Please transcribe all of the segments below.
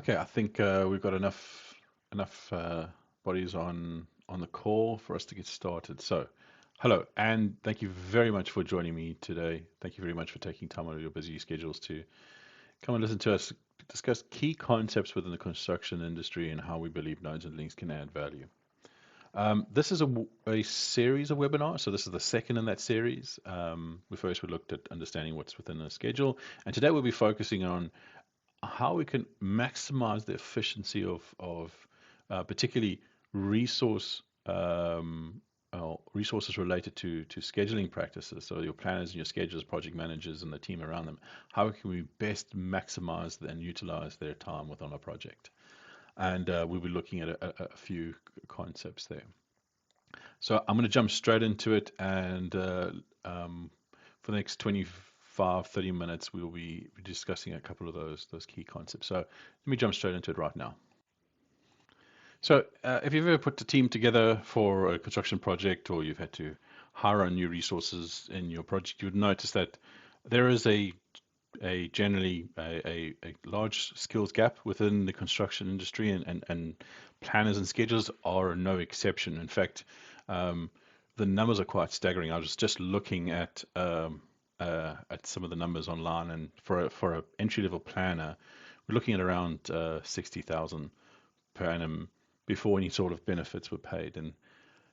Okay, I think we've got enough bodies on the call for us to get started. So, hello, and thank you very much for joining me today. Thank you very much for taking time out of your busy schedules to come and listen to us discuss key concepts within the construction industry and how we believe nodes and links can add value. This is a series of webinars, so this is the second in that series. We looked at understanding what's within the schedule, and today we'll be focusing on how we can maximize the efficiency of particularly resource resources related to scheduling practices. So your planners and your schedulers, project managers, and the team around them. How can we best maximize and utilize their time within a project? And we'll be looking at a few concepts there. So I'm going to jump straight into it, and for the next 25, 30 minutes, we'll be discussing a couple of those key concepts. So let me jump straight into it right now. So if you've ever put a team together for a construction project, or you've had to hire on new resources in your project, you would notice that there is generally a large skills gap within the construction industry, and planners and schedulers are no exception. In fact, um, the numbers are quite staggering. I was just looking at some of the numbers online, and for an entry level planner, we're looking at around 60,000 per annum before any sort of benefits were paid, and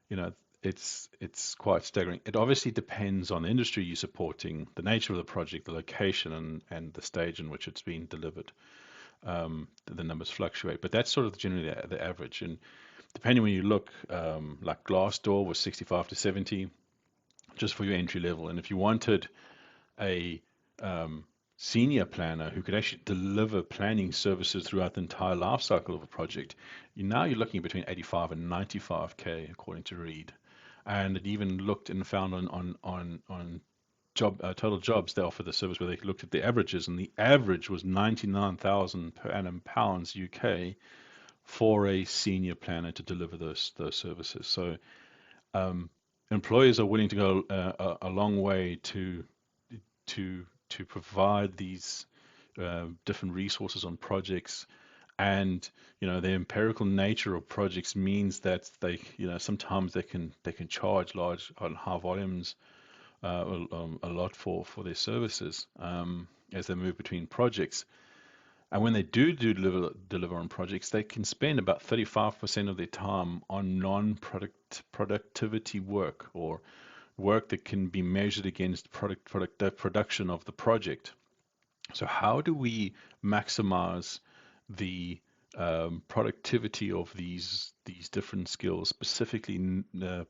you know it's quite staggering. It obviously depends on the industry you're supporting, the nature of the project, the location, and the stage in which it's being delivered. The numbers fluctuate, but that's sort of generally the average. And depending when you look, like Glassdoor was 65 to 70 just for your entry level. And if you wanted a senior planner who could actually deliver planning services throughout the entire life cycle of a project, you're looking between 85 and 95K according to Reed. And it even looked and found on job total jobs they offer the service, where they looked at the averages, and the average was 99,000 per annum pounds UK for a senior planner to deliver those services. So um, employers are willing to go a long way to provide these different resources on projects. And the empirical nature of projects means that sometimes they can charge large on high volumes, a lot for their services, as they move between projects. And when they do deliver on projects, they can spend about 35% of their time on productivity work, or work that can be measured against the production of the project. So how do we maximize the productivity of these different skills, specifically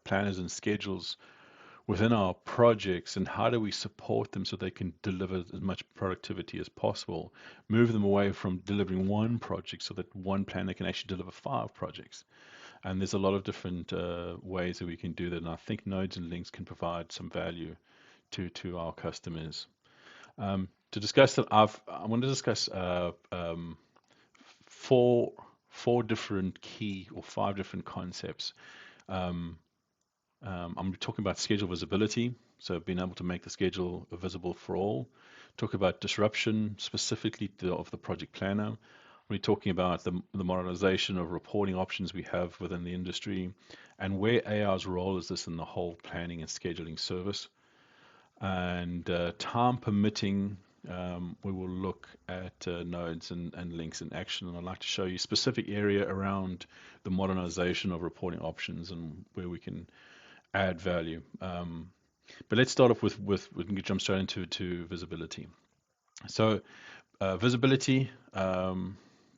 planners and schedules within our projects, and how do we support them so they can deliver as much productivity as possible? Move them away from delivering one project so that one planner can actually deliver 5 projects. And there's a lot of different ways that we can do that, and I think nodes and links can provide some value to our customers. To discuss that, I want to discuss four different key, or 5 different concepts. Um, I'm talking about schedule visibility, so being able to make the schedule visible for all. Talk about disruption, specifically of the project planner. We're talking about the modernization of reporting options we have within the industry, and where AI's role is this in the whole planning and scheduling service. And time permitting, we will look at nodes and links in action. And I'd like to show you a specific area around the modernization of reporting options and where we can add value. But let's start off with we can jump straight into visibility. So visibility,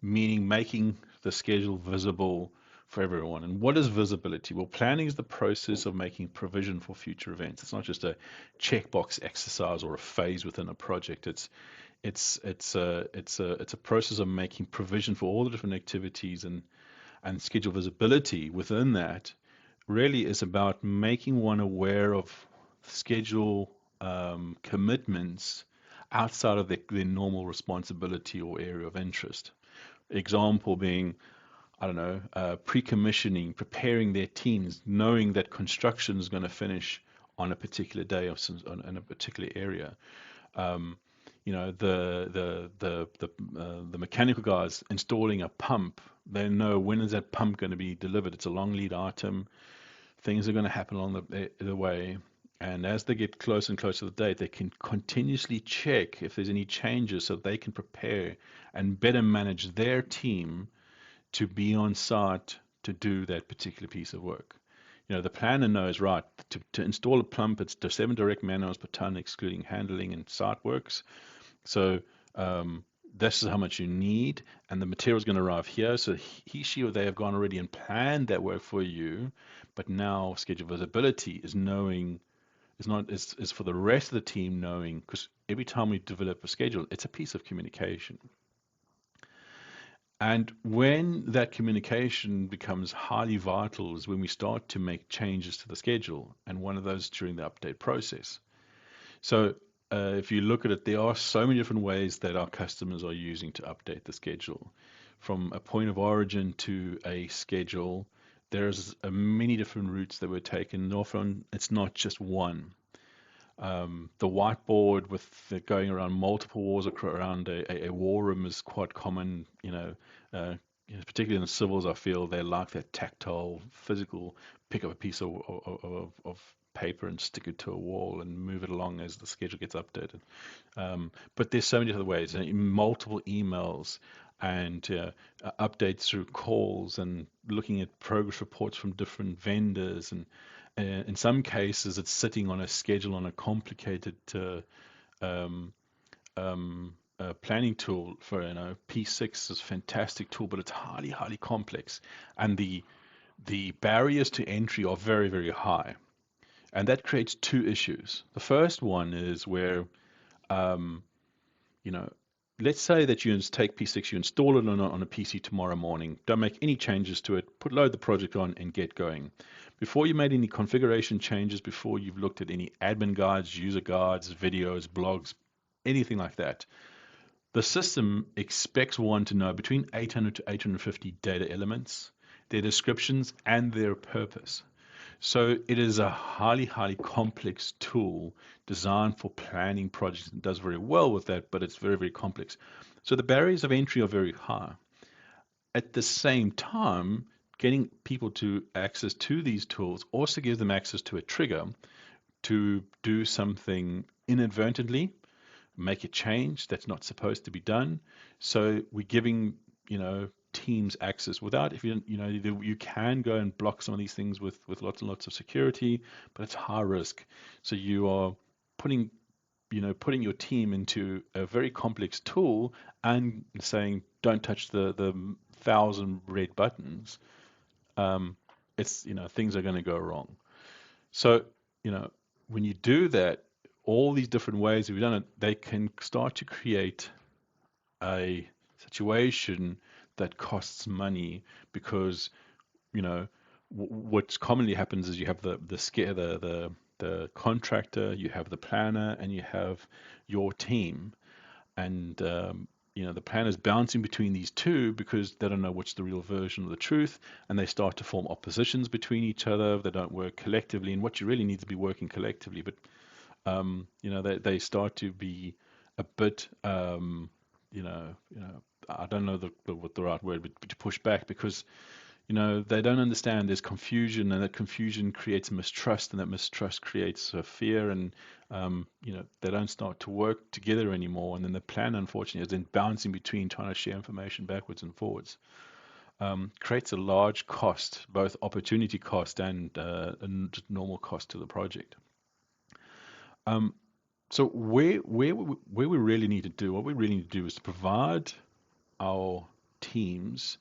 meaning making the schedule visible for everyone. And what is visibility? Well, planning is the process of making provision for future events. It's not just a checkbox exercise or a phase within a project. It's a process of making provision for all the different activities, and schedule visibility within that really is about making one aware of schedule commitments outside of their normal responsibility or area of interest. Example being, I don't know, pre-commissioning, preparing their teams, knowing that construction is going to finish on a particular day in a particular area. Um, the mechanical guys installing a pump. They know when is that pump going to be delivered. It's a long lead item. Things are going to happen along the way. And as they get closer and closer to the date, they can continuously check if there's any changes so they can prepare and better manage their team to be on site to do that particular piece of work. The planner knows, right, to install a pump, it's to 7 direct man hours per ton, excluding handling and site works. So this is how much you need, and the material is going to arrive here. So he, she, or they have gone already and planned that work for you, but now schedule visibility is knowing is for the rest of the team knowing, because every time we develop a schedule, it's a piece of communication. And when that communication becomes highly vital is when we start to make changes to the schedule, and one of those during the update process. So if you look at it, there are so many different ways that our customers are using to update the schedule. From a point of origin to a schedule, there's many different routes that were taken. Often it's not just one. The whiteboard with going around multiple walls around a war room is quite common. Particularly in the civils, I feel they like that tactile, physical. Pick up a piece of paper and stick it to a wall and move it along as the schedule gets updated. But there's so many other ways. Multiple emails and updates through calls and looking at progress reports from different vendors and in some cases, it's sitting on a schedule on a complicated um, planning tool. For P6 is a fantastic tool, but it's highly, highly complex, and the barriers to entry are very, very high, and that creates two issues. The first one is where um, you know, let's say that you take P6, you install it on a PC tomorrow morning, don't make any changes to it, load the project on and get going. Before you made any configuration changes, before you've looked at any admin guides, user guides, videos, blogs, anything like that, the system expects one to know between 800 to 850 data elements, their descriptions, and their purpose. So it is a highly, highly complex tool designed for planning projects. It does very well with that, but it's very, very complex. So the barriers of entry are very high. At the same time, getting people to access to these tools also gives them access to a trigger to do something inadvertently, make a change that's not supposed to be done. So we're giving, teams access without, if you can go and block some of these things with lots and lots of security, but it's high risk. So you are putting putting your team into a very complex tool and saying don't touch the 1,000 red buttons. It's things are going to go wrong. So when you do that, all these different ways we've done it, they can start to create a situation that costs money because what's commonly happens is you have the contractor, you have the planner, and you have your team, and the planner's bouncing between these two because they don't know what's the real version of the truth, and they start to form oppositions between each other. They don't work collectively, and what you really need to be working collectively, but they start to be a bit I don't know what the right word would be, to push back because they don't understand there's confusion, and that confusion creates mistrust, and that mistrust creates fear, and they don't start to work together anymore, and then the plan unfortunately is then bouncing between trying to share information backwards and forwards. Creates a large cost, both opportunity cost and just normal cost to the project. So where we really need to do, what we really need to do is to provide our teams,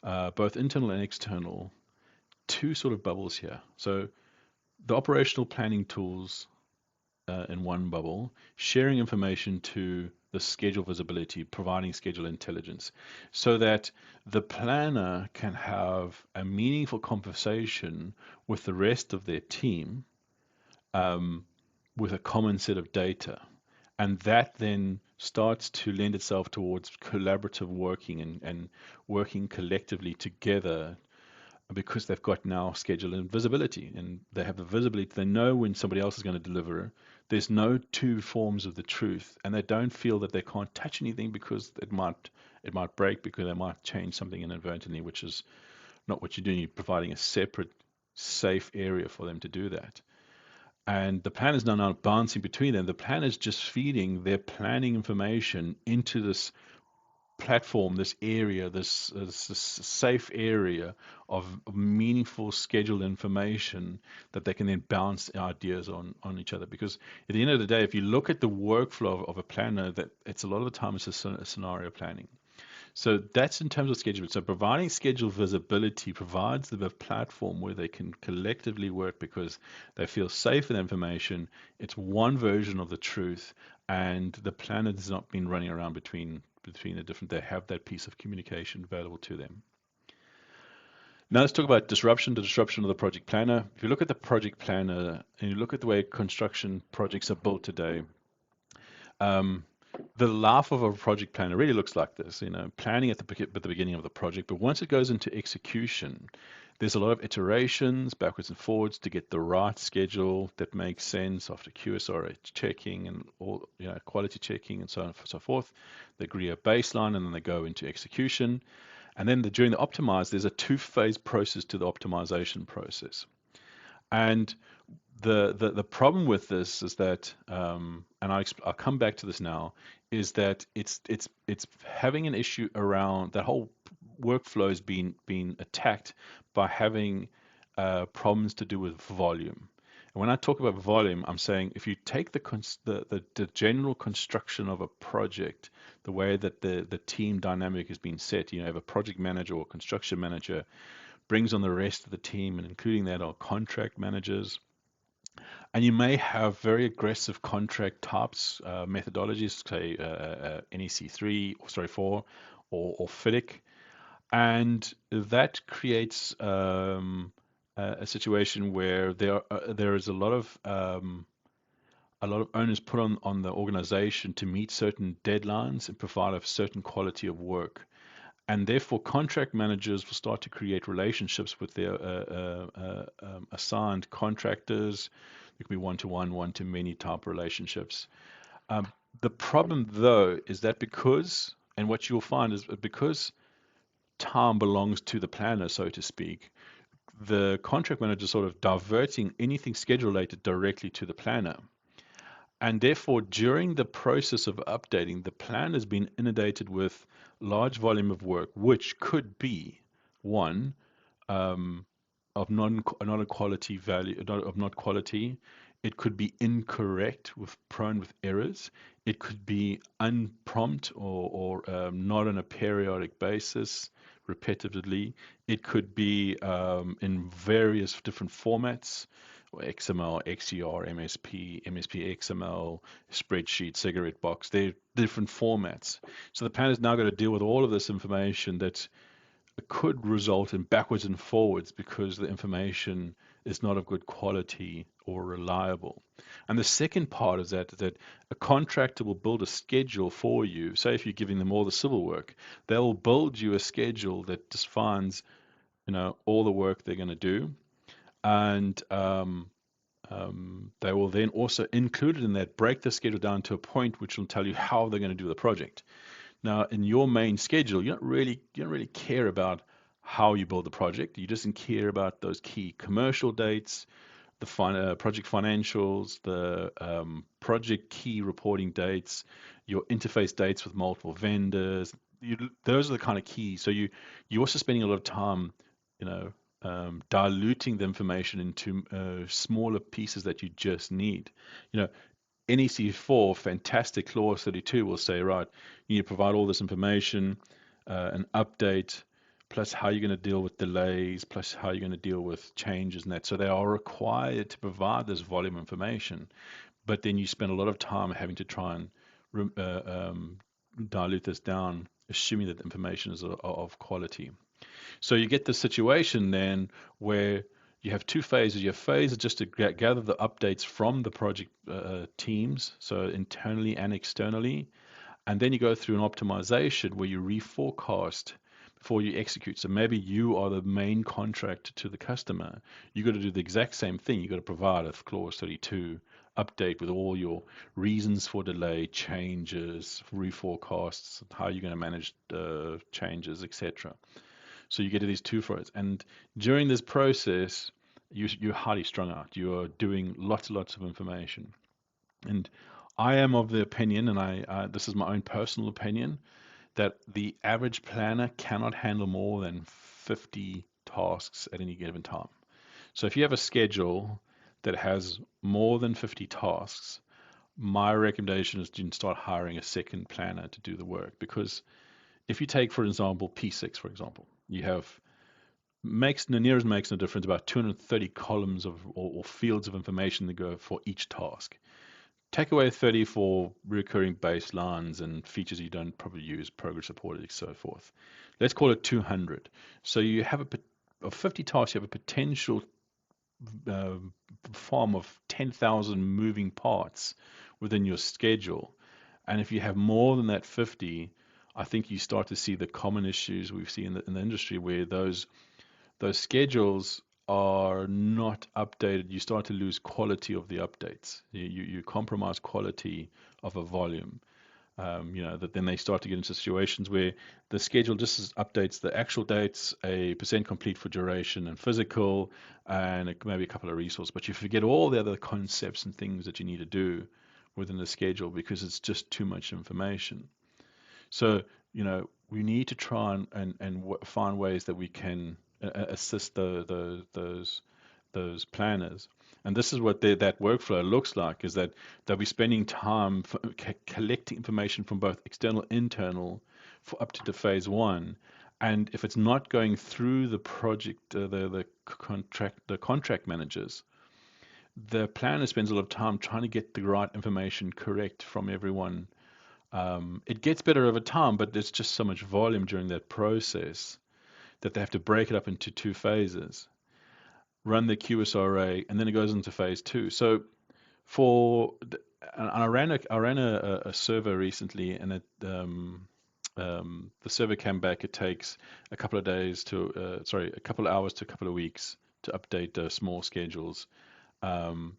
both internal and external, two sort of bubbles here. So the operational planning tools in one bubble, sharing information to the schedule visibility, providing schedule intelligence, so that the planner can have a meaningful conversation with the rest of their team with a common set of data. And that then starts to lend itself towards collaborative working and working collectively together because they've got now schedule and visibility, and they have the visibility. They know when somebody else is going to deliver. there's no two forms of the truth, and they don't feel that they can't touch anything because it might break, because they might change something inadvertently, which is not what you're doing. You're providing a separate, safe area for them to do that. And the plan is now not bouncing between them. The plan is just feeding their planning information into this platform, this area, this safe area of meaningful scheduled information that they can then bounce ideas on each other. Because at the end of the day, if you look at the workflow of a planner, that it's a lot of the time it's a scenario planning. So that's in terms of scheduling. So providing schedule visibility provides them a platform where they can collectively work because they feel safe with information. It's one version of the truth, and the planet has not been running around between the different. They have that piece of communication available to them. Now let's talk about disruption, the disruption of the project planner. If you look at the project planner and you look at the way construction projects are built today, um, the life of a project planner really looks like this, planning at the beginning of the project, but once it goes into execution, there's a lot of iterations backwards and forwards to get the right schedule that makes sense after QSRH checking and all, quality checking and so on and so forth. They agree a baseline and then they go into execution. And then during the optimize, there's a two-phase process to the optimization process. And the problem with this is that, and I'll come back to this now, is that it's having an issue around that whole workflow is being attacked by having problems to do with volume. And when I talk about volume, I'm saying if you take the general construction of a project, the way that the team dynamic has been set, you have a project manager or construction manager brings on the rest of the team, and including that are contract managers. And you may have very aggressive contract types, methodologies, say NEC3, or sorry, 4, or FIDIC, and that creates a situation where there is a lot of onus put on the organization to meet certain deadlines and provide a certain quality of work. And therefore, contract managers will start to create relationships with their assigned contractors. It could be one-to-one, one-to-many type relationships. Um, the problem, though, is that and what you'll find is because time belongs to the planner, so to speak, the contract manager is sort of diverting anything schedule related directly to the planner. And therefore, during the process of updating, the plan has been inundated with large volume of work, which could be one, um, of not a quality value, of not quality. It could be incorrect, prone with errors. It could be unprompt or not on a periodic basis, repetitively. It could be in various different formats, XML, XCR, MSP, MSP XML, spreadsheet, cigarette box. They're different formats. So the plan is now going to deal with all of this information that could result in backwards and forwards because the information is not of good quality or reliable. And the second part is that a contractor will build a schedule for you. Say if you're giving them all the civil work, they'll build you a schedule that defines, all the work they're going to do, and they will then also include it in that, break the schedule down to a point which will tell you how they're going to do the project. Now, in your main schedule, you don't really care about how you build the project. You just care about those key commercial dates, the project financials, the project key reporting dates, your interface dates with multiple vendors. Those are the kind of keys. So you're also spending a lot of time, you know, diluting the information into smaller pieces that you just need. You know, NEC4, fantastic clause 32 will say, right, you need to provide all this information, an update, plus how you're going to deal with delays, plus how you're going to deal with changes and that. So they are required to provide this volume information, but then you spend a lot of time having to try and dilute this down, assuming that the information is of quality. So you get the situation then where you have two phases. Your phase is just to gather the updates from the project teams, so internally and externally. And then you go through an optimization where you reforecast before you execute. So maybe you are the main contractor to the customer. You got to do the exact same thing. You got to provide a clause 32 update with all your reasons for delay, changes, reforecasts, how you're going to manage changes, etc. So you get to these two fronts, and during this process, you're highly strung out. You are doing lots of information, and I am of the opinion, and this is my own personal opinion, that the average planner cannot handle more than 50 tasks at any given time. So if you have a schedule that has more than 50 tasks, my recommendation is to start hiring a second planner to do the work. Because if you take, for example, P6, for example, you have makes no difference about 230 columns or fields of information that go for each task. Take away 30 for recurring baselines and features you don't probably use, progress reported, and so forth. Let's call it 200. So you have of 50 tasks, you have a potential uh, farm of 10,000 moving parts within your schedule. And if you have more than that 50, I think you start to see the common issues we've seen in the industry where those schedules are not updated. You start to lose quality of the updates. You compromise quality of a volume. That then they start to get into situations where the schedule just updates the actual dates, a percent complete for duration and physical, and maybe a couple of resources. But you forget all the other concepts and things that you need to do within the schedule because it's just too much information. So, we need to try and find ways that we can assist those planners. And this is what that workflow looks like, is that they'll be spending time collecting information from both external and internal for up to phase one. And if it's not going through the project, the contract managers, the planner spends a lot of time trying to get the right information correct from everyone. It gets better over time, but there's just so much volume during that process that they have to break it up into two phases, run the QSRA, and then it goes into phase two. So for and I ran a server recently, and the server came back. It takes a couple of days a couple of hours to a couple of weeks to update small schedules. Um,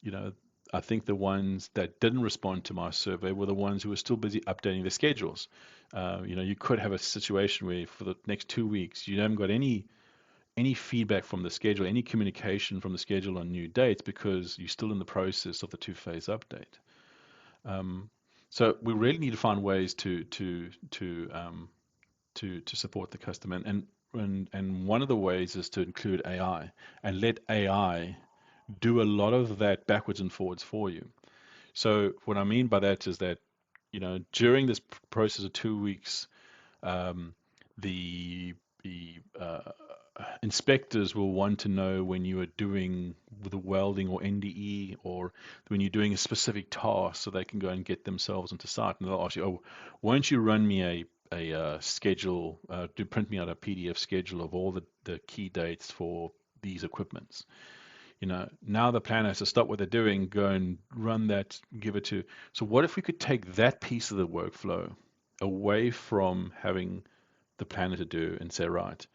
you know, I think the ones that didn't respond to my survey were the ones who were still busy updating their schedules. You could have a situation where for the next 2 weeks you haven't got any feedback from the schedule, any communication from the schedule on new dates because you're still in the process of the two-phase update. Um, so we really need to find ways to support the customer, and one of the ways is to include AI and let AI do a lot of that backwards and forwards for you. So what I mean by that is that, during this process of 2 weeks, um, the inspectors will want to know when you are doing the welding or NDE, or when you're doing a specific task, so they can go and get themselves into site, and they'll ask you, "Oh, won't you run me a schedule? Do print me out a PDF schedule of all the key dates for these equipments." Now the planner has to stop what they're doing, go and run that, give it to. So what if we could take that piece of the workflow away from having the planner to do and say, right,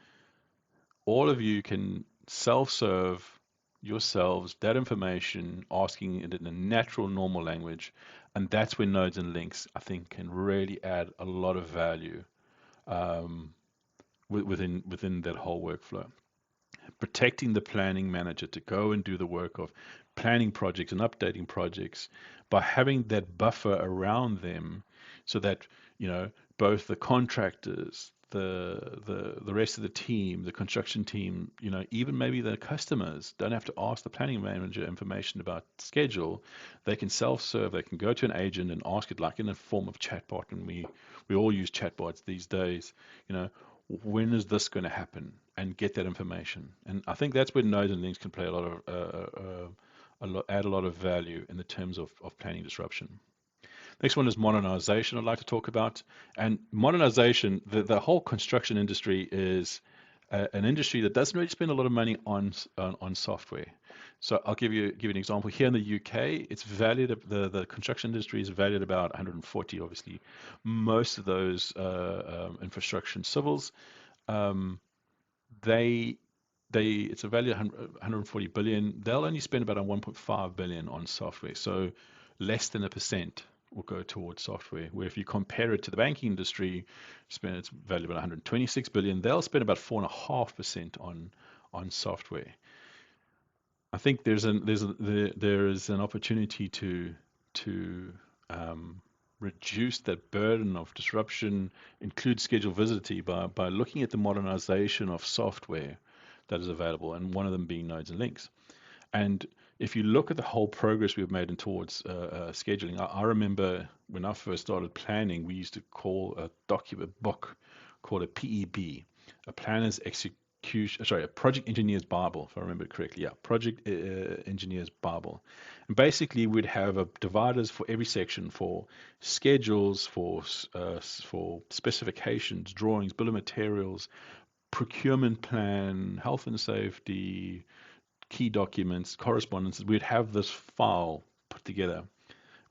all of you can self-serve yourselves that information, asking it in a natural, normal language, and that's where nodes and links, I think, can really add a lot of value um, within that whole workflow. Protecting the planning manager to go and do the work of planning projects and updating projects by having that buffer around them, so that both the contractors, the rest of the team, the construction team, even maybe the customers don't have to ask the planning manager information about schedule. They can self-serve. They can go to an agent and ask it, like in a form of chatbot, and we all use chatbots these days. When is this going to happen, and get that information. And I think that's where nodes and links can play add a lot of value in the terms of planning disruption. Next one is modernization I'd like to talk about. And modernization, the whole construction industry is an industry that doesn't really spend a lot of money on software. So I'll give you an example. Here in the UK, it's valued, the construction industry is valued about 140, obviously. Most of those infrastructure and civils, um, they it's a value of 140 billion. They'll only spend about 1.5 billion on software, so less than 1% will go towards software. Where if you compare it to the banking industry, spend its value about 126 billion. They'll spend about 4.5% on software. I think there is an opportunity to reduce that burden of disruption, include schedule visibility by looking at the modernization of software that is available, and one of them being nodes and links. And if you look at the whole progress we've made in towards scheduling, I remember when I first started planning, we used to call a document book called a PEB, a planner's execution, sorry, a project engineer's Bible, if I remember correctly. Yeah, project engineer's Bible. And basically, we'd have dividers for every section for schedules, for specifications, drawings, bill of materials, procurement plan, health and safety, key documents, correspondences. We'd have this file put together.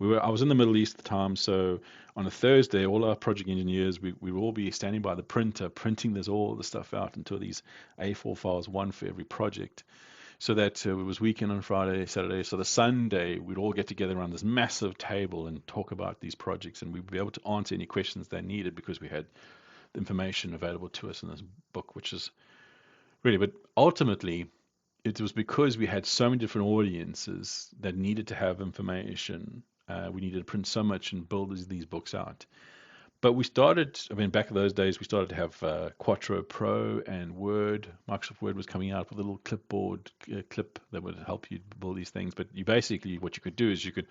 I was in the Middle East at the time, so on a Thursday, all our project engineers, we would all be standing by the printer, printing all the stuff out into these A4 files, one for every project. So that it was weekend on Friday, Saturday. So the Sunday, we'd all get together around this massive table and talk about these projects, and we'd be able to answer any questions they needed because we had the information available to us in this book, which is really, but ultimately, it was because we had so many different audiences that needed to have information. We needed to print so much and build these books out. But we started, I mean, back in those days, we started to have Quattro Pro and Word. Microsoft Word was coming out with a little clipboard clip that would help you build these things. But you basically, what you could do is you could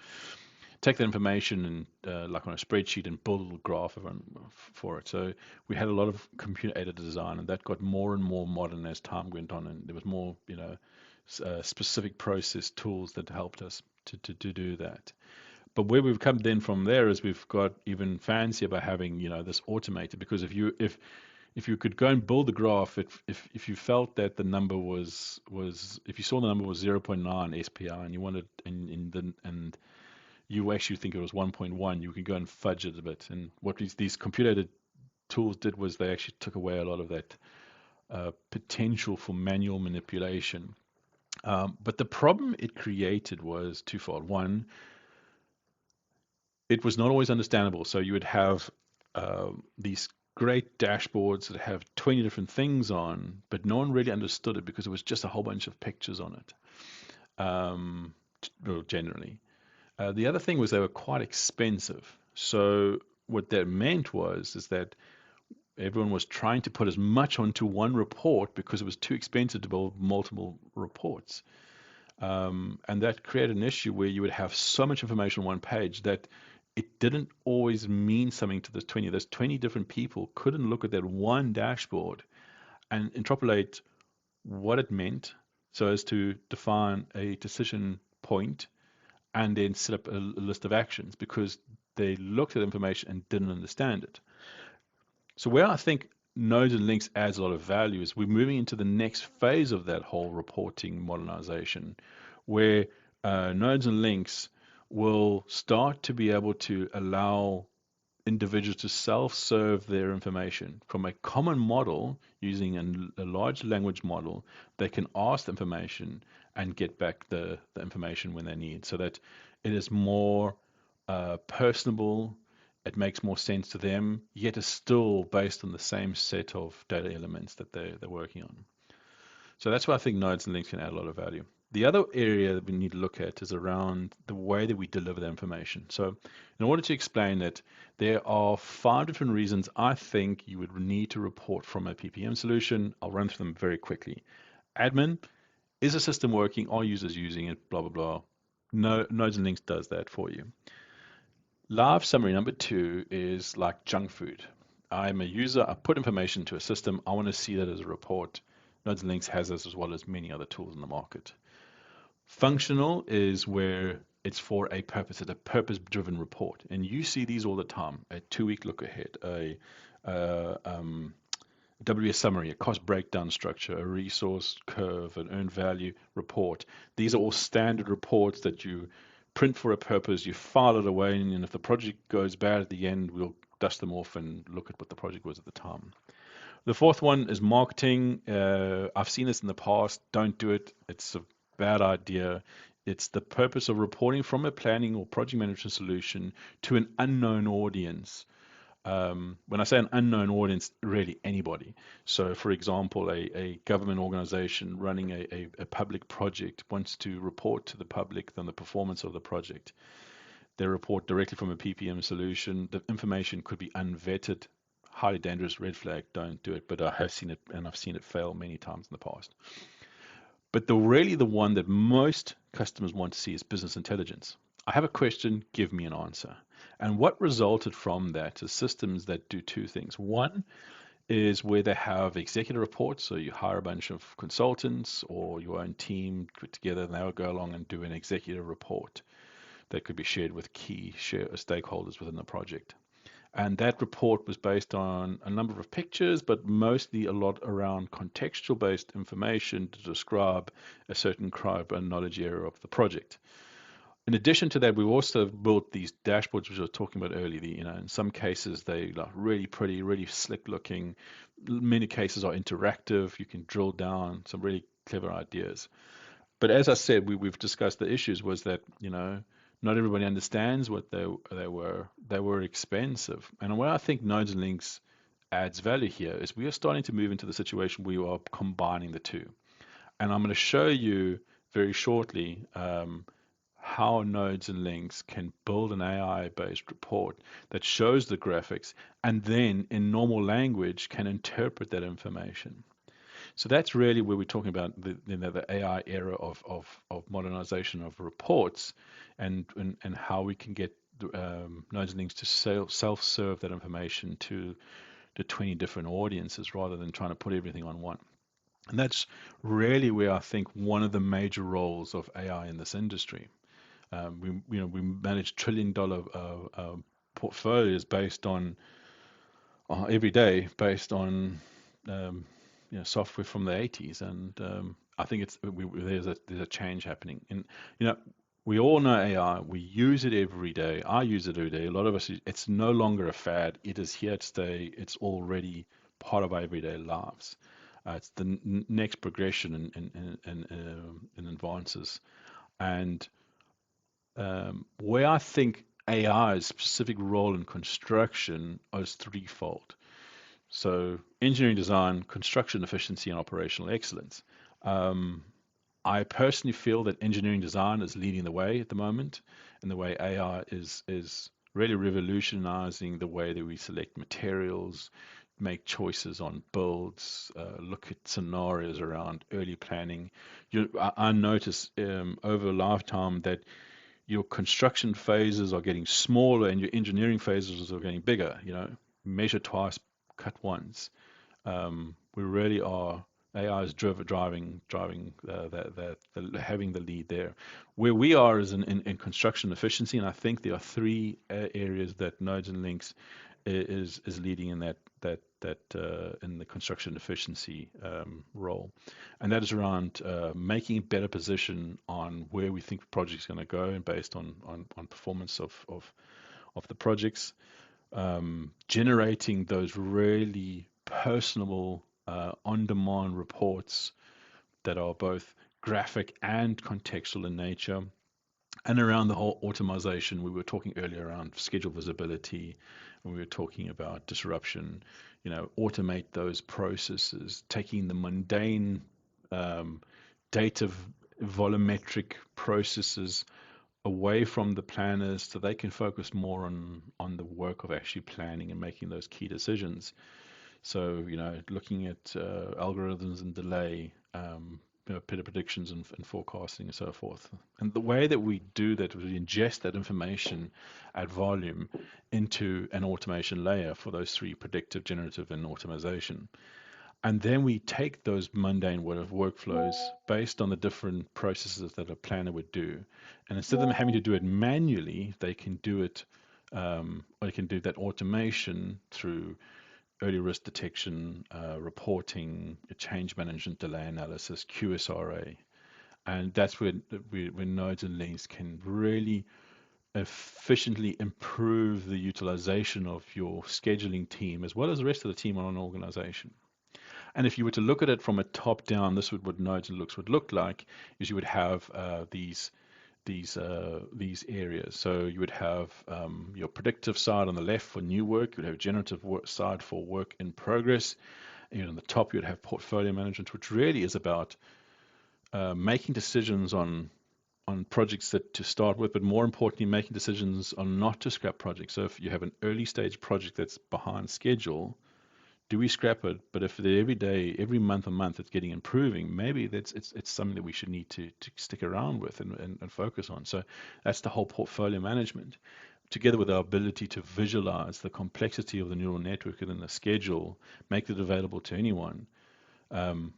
take that information and like on a spreadsheet and build a little graph for it. So we had a lot of computer-aided design, and that got more and more modern as time went on, and there was more, specific process tools that helped us to do that. But where we've come then from there is we've got even fancier by having this automated, because if you could go and build the graph, if you felt that the number was if you saw the number was 0.9 SPI and you wanted and you actually think it was 1.1, you can go and fudge it a bit. And what these computer-aided tools did was they actually took away a lot of that potential for manual manipulation. But the problem it created was twofold. One, it was not always understandable. So you would have these great dashboards that have 20 different things on, but no one really understood it because it was just a whole bunch of pictures on it, generally. The other thing was they were quite expensive. So what that meant is that everyone was trying to put as much onto one report because it was too expensive to build multiple reports. And that created an issue where you would have so much information on one page that it didn't always mean something to those 20. Those 20 different people couldn't look at that one dashboard and interpolate what it meant so as to define a decision point and then set up a list of actions because they looked at information and didn't understand it. So where I think nodes and links adds a lot of value is we're moving into the next phase of that whole reporting modernization, where nodes and links will start to be able to allow individuals to self-serve their information from a common model using a large language model. They can ask the information and get back the information when they need, so that it is more personable. It makes more sense to them, yet is still based on the same set of data elements that they're working on. So that's why I think nodes and links can add a lot of value. The other area that we need to look at is around the way that we deliver the information. So in order to explain that, there are 5 different reasons I think you would need to report from a PPM solution. I'll run through them very quickly. Admin, is the system working? Are users using it? Blah, blah, blah. No, nodes and links does that for you. Live summary number 2 is like junk food. I'm a user, I put information to a system, I want to see that as a report. Nodes and links has this as well as many other tools in the market. Functional is where it's for a purpose. It's a purpose-driven report. And you see these all the time. A 2-week look ahead, a WS summary, a cost breakdown structure, a resource curve, an earned value report. These are all standard reports that you print for a purpose, you file it away, and if the project goes bad at the end, we'll dust them off and look at what the project was at the time. The fourth one is marketing. I've seen this in the past. Don't do it. It's a bad idea. It's the purpose of reporting from a planning or project management solution to an unknown audience. When I say an unknown audience, really anybody. So, for example, a government organization running a public project wants to report to the public on the performance of the project. They report directly from a PPM solution. The information could be unvetted, highly dangerous, red flag, don't do it. But I have seen it, and I've seen it fail many times in the past. But really the one that most customers want to see is business intelligence. I have a question, give me an answer. And what resulted from that is systems that do two things. One is where they have executive reports, so you hire a bunch of consultants or your own team put together, and they'll go along and do an executive report that could be shared with key stakeholders within the project. And that report was based on a number of pictures, but mostly a lot around contextual based information to describe a certain knowledge area of the project. In addition to that, we also built these dashboards, which I was talking about earlier. In some cases, they are really pretty, really slick looking. Many cases are interactive. You can drill down some really clever ideas. But as I said, we've discussed the issues was that, not everybody understands what they were expensive. And where I think Nodes and Links adds value here is we are starting to move into the situation where we are combining the two. And I'm going to show you very shortly how Nodes and Links can build an AI-based report that shows the graphics and then in normal language can interpret that information. So that's really where we're talking about the AI era of modernization of reports and how we can get Nodes and Links to self-serve that information to the 20 different audiences rather than trying to put everything on one. And that's really where I think one of the major roles of AI in this industry. We manage $1 trillion portfolios based on every day based on software from the 80s, and I think there's a change happening. And we all know AI. We use it every day. I use it every day. A lot of us. It's no longer a fad. It is here to stay. It's already part of our everyday lives. It's the next progression in advances, and where I think AI's specific role in construction is threefold. So engineering design, construction efficiency, and operational excellence. I personally feel that engineering design is leading the way at the moment, and the way AI is really revolutionizing the way that we select materials, make choices on builds, look at scenarios around early planning. I notice over a lifetime that your construction phases are getting smaller and your engineering phases are getting bigger. Measure twice, cut once. We really are. AI is driving having the lead there. Where we are is in construction efficiency, and I think there are three areas that Nodes and Links is leading in that in the construction efficiency role, and that is around making a better position on where we think the project is going to go, and based on performance of the projects, generating those really personable on-demand reports that are both graphic and contextual in nature. And around the whole automation, we were talking earlier around schedule visibility, and we were talking about disruption, automate those processes, taking the mundane data volumetric processes away from the planners so they can focus more on the work of actually planning and making those key decisions. So, looking at algorithms and delay, predictions and forecasting and so forth. And the way that we do that, we ingest that information at volume into an automation layer for those three: predictive, generative, and automation. And then we take those mundane workflows based on the different processes that a planner would do. And instead of them having to do it manually, they can do it, or they can do that automation through early risk detection, reporting, change management, delay analysis, QSRA. And that's where Nodes and Links can really efficiently improve the utilization of your scheduling team as well as the rest of the team on an organization. And if you were to look at it from a top down, this would what nodes and looks would look like is you would have these areas. So you would have your predictive side on the left for new work. You would have a generative work side for work in progress. And on the top, you would have portfolio management, which really is about making decisions on projects that to start with, but more importantly, making decisions on not to scrap projects. So if you have an early stage project that's behind schedule, do we scrap it? But if every day, every month it's getting improving, maybe it's something that we should need to stick around with and focus on. So that's the whole portfolio management, together with our ability to visualize the complexity of the neural network and then the schedule, make it available to anyone. Um,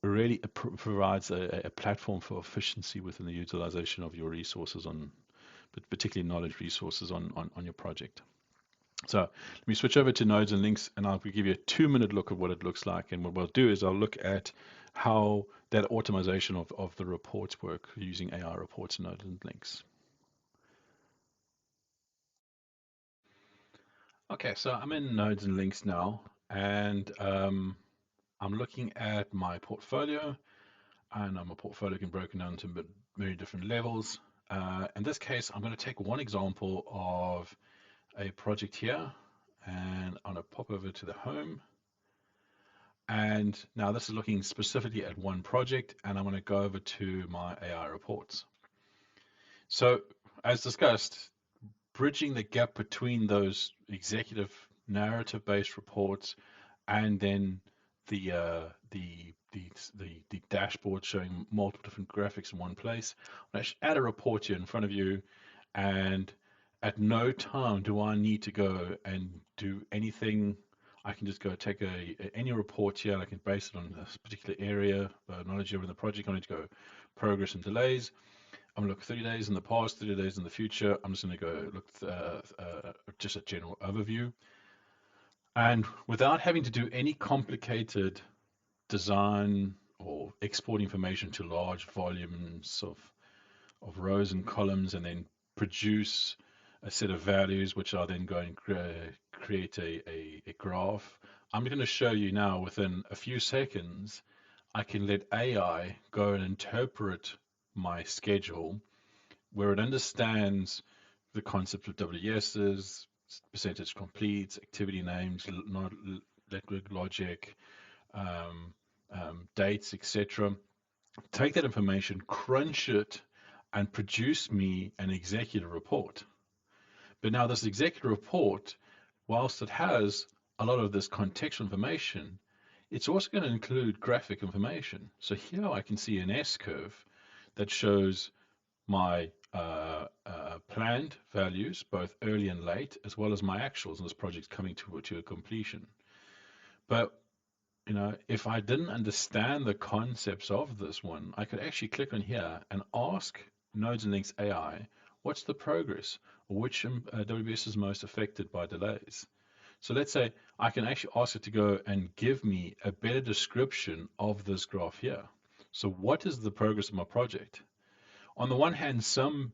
really provides a platform for efficiency within the utilization of your resources on, but particularly knowledge resources on your project. So let me switch over to nodes and links, and I'll give you a 2-minute look at what it looks like. And what we'll do is I'll look at how that automation of the reports work using AI reports, nodes, and links. Okay, so I'm in nodes and links now, and I'm looking at my portfolio, and my portfolio can be broken down into very different levels. In this case, I'm going to take one example of a project here, and I'm going to pop over to the home. And now this is looking specifically at one project, and I'm going to go over to my AI reports. So, as discussed, bridging the gap between those executive narrative-based reports and then the dashboard showing multiple different graphics in one place. I should add a report here in front of you, and at no time do I need to go and do anything. I can just go take any report here. I can base it on this particular area, knowledge over the project. I need to go progress and delays. I'm going to look 30 days in the past, 30 days in the future. I'm just going to go look just a general overview. And without having to do any complicated design or export information to large volumes of rows and columns and then produce a set of values, which are then going to create a graph. I'm going to show you now within a few seconds, I can let AI go and interpret my schedule where it understands the concept of WSs, percentage completes, activity names, network logic, um, dates, etc. Take that information, crunch it, and produce me an executive report. But now this executive report, whilst it has a lot of this contextual information, it's also going to include graphic information. So here I can see an S-curve that shows my planned values, both early and late, as well as my actuals, and this project's coming to a completion. But if I didn't understand the concepts of this one, I could actually click on here and ask Nodes and Links AI, what's the progress? Or which WS is most affected by delays? So let's say I can actually ask it to go and give me a better description of this graph here. So what is the progress of my project? On the one hand, some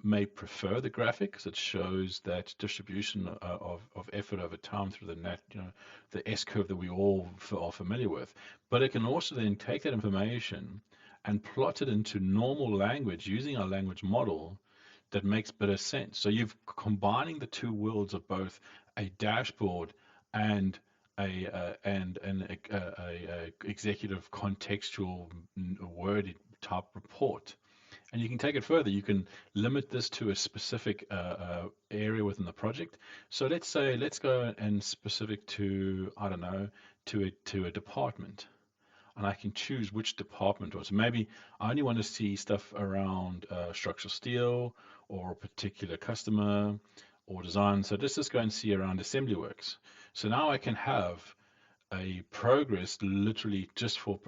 may prefer the graphic because it shows that distribution of effort over time through the S curve that we all are familiar with. But it can also then take that information and plot it into normal language using our language model that makes better sense. So you've combining the two worlds of both a dashboard and a executive contextual word type report. And you can take it further. You can limit this to a specific area within the project. So let's go and specific to, I don't know, to a department. And I can choose which department. Or so maybe I only want to see stuff around structural steel or a particular customer or design. So let's just go and see around assembly works. So now I can have a progress literally just for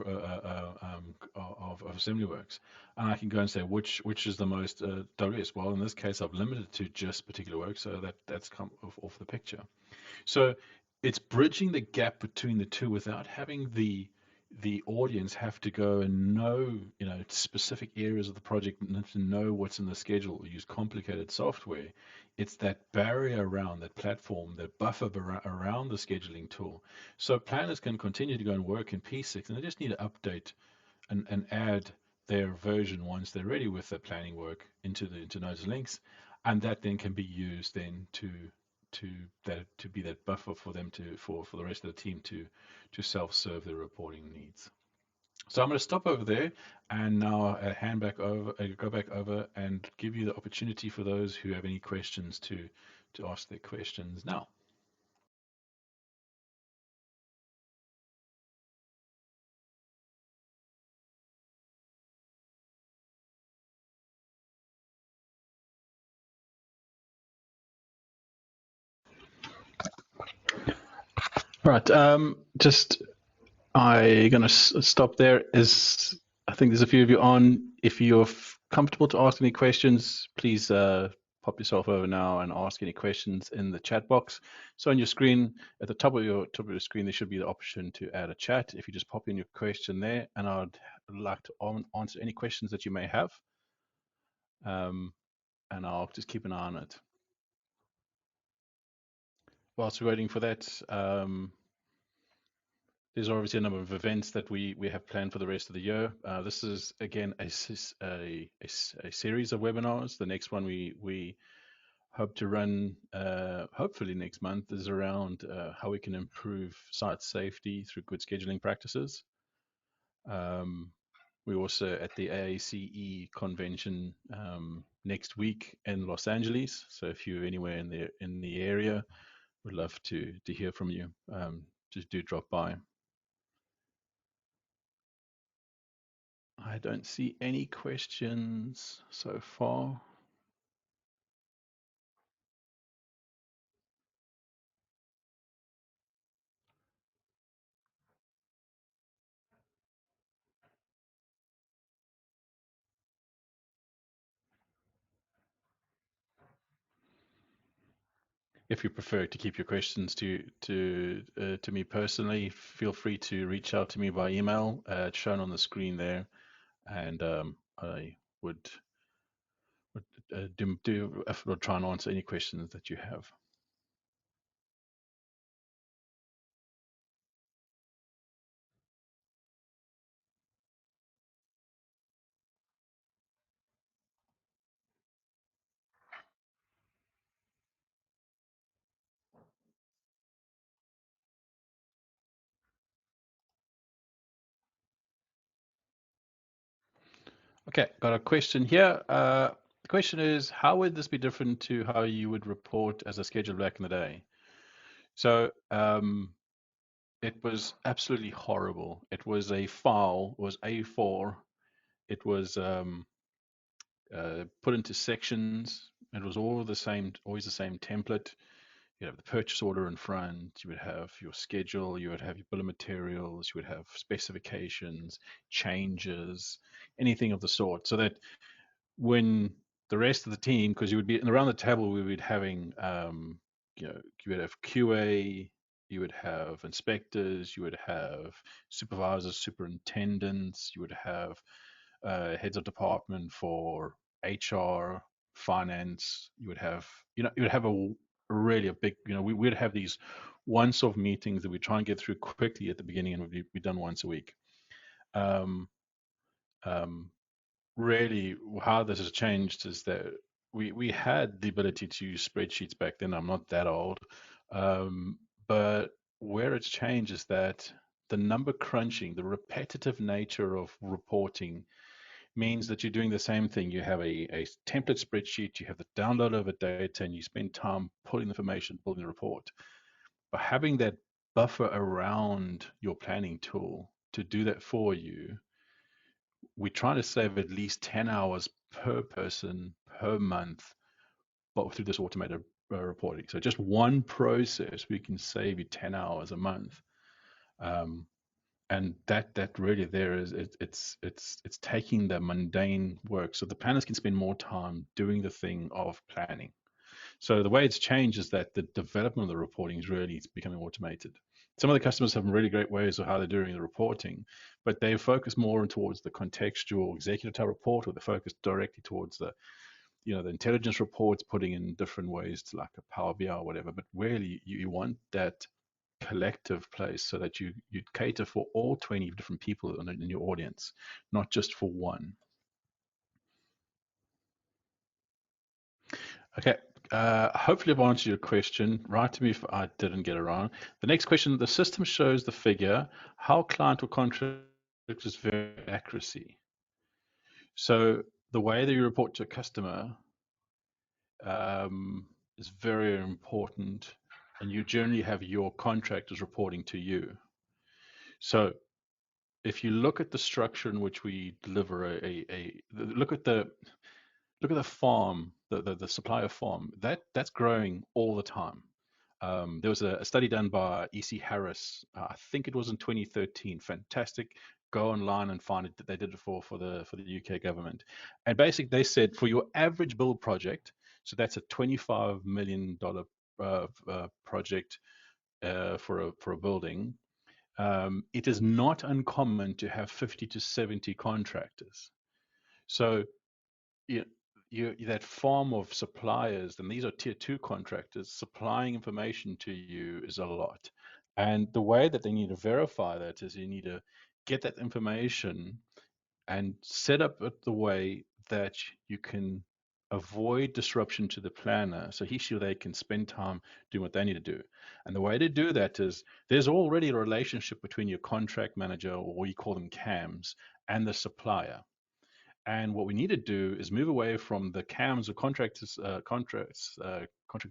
of assembly works, and I can go and say which is the most WS. Well, in this case, I've limited to just particular work, so that's come off the picture. So it's bridging the gap between the two without having the the audience have to go and know, specific areas of the project and to know what's in the schedule or use complicated software. It's that barrier around that platform, that buffer around the scheduling tool. So planners can continue to go and work in P6 and they just need to update and add their version once they're ready with their planning work into nodes and links, and that then can be used then to to be that buffer for them for the rest of the team to self-serve their reporting needs. So I'm going to stop over there and now go back over and give you the opportunity for those who have any questions to ask their questions now. Right. Just I'm going to stop there. As I think there's a few of you on. If you're comfortable to ask any questions, please pop yourself over now and ask any questions in the chat box. So on your screen, at the top of your screen, there should be the option to add a chat. If you just pop in your question there, and I'd like to answer any questions that you may have, and I'll just keep an eye on it. Whilst we're waiting for that, there's obviously a number of events that we have planned for the rest of the year. This is again a series of webinars. The next one we hope to run hopefully next month is around how we can improve site safety through good scheduling practices. We're also at the AACE convention next week in Los Angeles. So if you're anywhere in the area, we'd love to hear from you. Just do drop by. I don't see any questions so far. If you prefer to keep your questions to me personally, feel free to reach out to me by email. It's shown on the screen there, and I would would try and answer any questions that you have. Okay, got a question here. The question is, how would this be different to how you would report as a schedule back in the day? So it was absolutely horrible. It was a file, it was A4. It was put into sections. It was all the same, always the same template. You have the purchase order in front. You would have your schedule. You would have your bill of materials. You would have specifications, changes, anything of the sort. So that when the rest of the team, because you would be and around the table, we would be having, you would have QA, you would have inspectors, you would have supervisors, superintendents, you would have heads of department for HR, finance. You would have, you would have really a big, we would have these once-off meetings that we try and get through quickly at the beginning, and would be done once a week. Um, um, Really, how this has changed is that we had the ability to use spreadsheets back then. I'm not that old, but where it's changed is that the number crunching, the repetitive nature of reporting means that you're doing the same thing. You have a template spreadsheet, you have the download of the data, and you spend time pulling information, building the report. But having that buffer around your planning tool to do that for you, we try to save at least 10 hours per person per month, but through this automated reporting. So just one process, we can save you 10 hours a month. Um, and that really there is it's taking the mundane work so the planners can spend more time doing the thing of planning. So the way it's changed is that the development of the reporting is really becoming automated. Some of the customers have really great ways of how they're doing the reporting, but they focus more towards the contextual executive type report, or they focus directly towards the, the intelligence reports, putting in different ways to like a Power BI or whatever. But really, you want that collective place so that you cater for all 20 different people in your audience, not just for one. Okay. Hopefully, I've answered your question. Write to me if I didn't get it wrong. The next question: the system shows the figure. How client or contractors vary accuracy? So the way that you report to a customer is very important, and you generally have your contractors reporting to you. So if you look at the structure in which we deliver look at the farm, the supplier farm, that's growing all the time. There was a study done by EC Harris, I think it was in 2013. Fantastic. Go online and find it. They did it for the UK government, and basically they said for your average build project, so that's a $25 million project for a building. It is not uncommon to have 50 to 70 contractors. So you, that farm of suppliers, and these are tier two contractors, supplying information to you is a lot. And the way that they need to verify that is you need to get that information and set up it the way that you can avoid disruption to the planner so he or they can spend time doing what they need to do. And the way to do that is there's already a relationship between your contract manager, or we call them CAMs, and the supplier. And what we need to do is move away from the CAMs or contract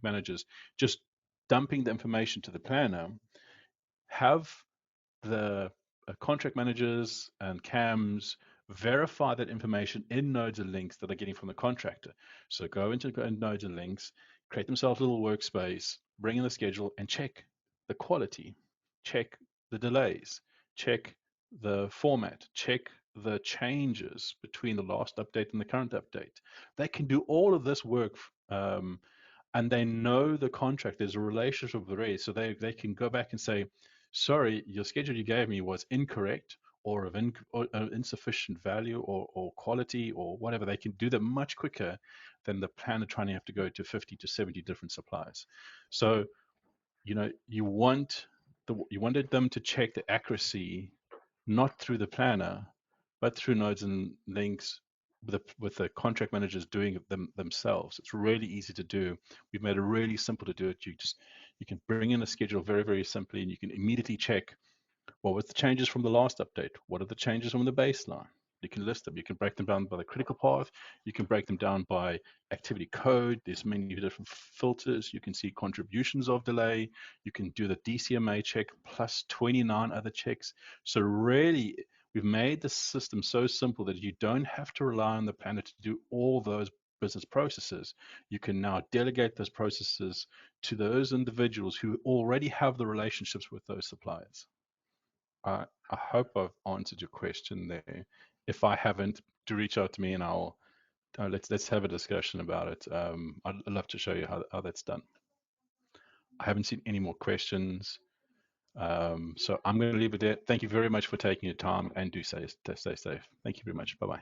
managers just dumping the information to the planner. Have the contract managers and CAMs verify that information in nodes and links that they're getting from the contractor. So go into nodes and links, create themselves a little workspace, bring in the schedule, and check the quality, check the delays, check the format, check the changes between the last update and the current update. They can do all of this work, and they know the contract. There's a relationship with the rate, so they can go back and say, sorry, your schedule you gave me was incorrect, or of insufficient value, or quality, or whatever. They can do that much quicker than the planner trying to have to go to 50 to 70 different suppliers. So you wanted them to check the accuracy not through the planner, but through nodes and links with the contract managers doing it themselves. It's really easy to do. We've made it really simple to do it. You can bring in a schedule very, very simply, and you can immediately check what was the changes from the last update? What are the changes from the baseline? You can list them. You can break them down by the critical path. You can break them down by activity code. There's many different filters. You can see contributions of delay. You can do the DCMA check plus 29 other checks. So really, we've made the system so simple that you don't have to rely on the planner to do all those business processes. You can now delegate those processes to those individuals who already have the relationships with those suppliers. I hope I've answered your question there. If I haven't, do reach out to me, and I'll let's have a discussion about it. I'd love to show you how that's done. I haven't seen any more questions, so I'm going to leave it there. Thank you very much for taking your time, and do stay safe. Thank you very much. Bye bye.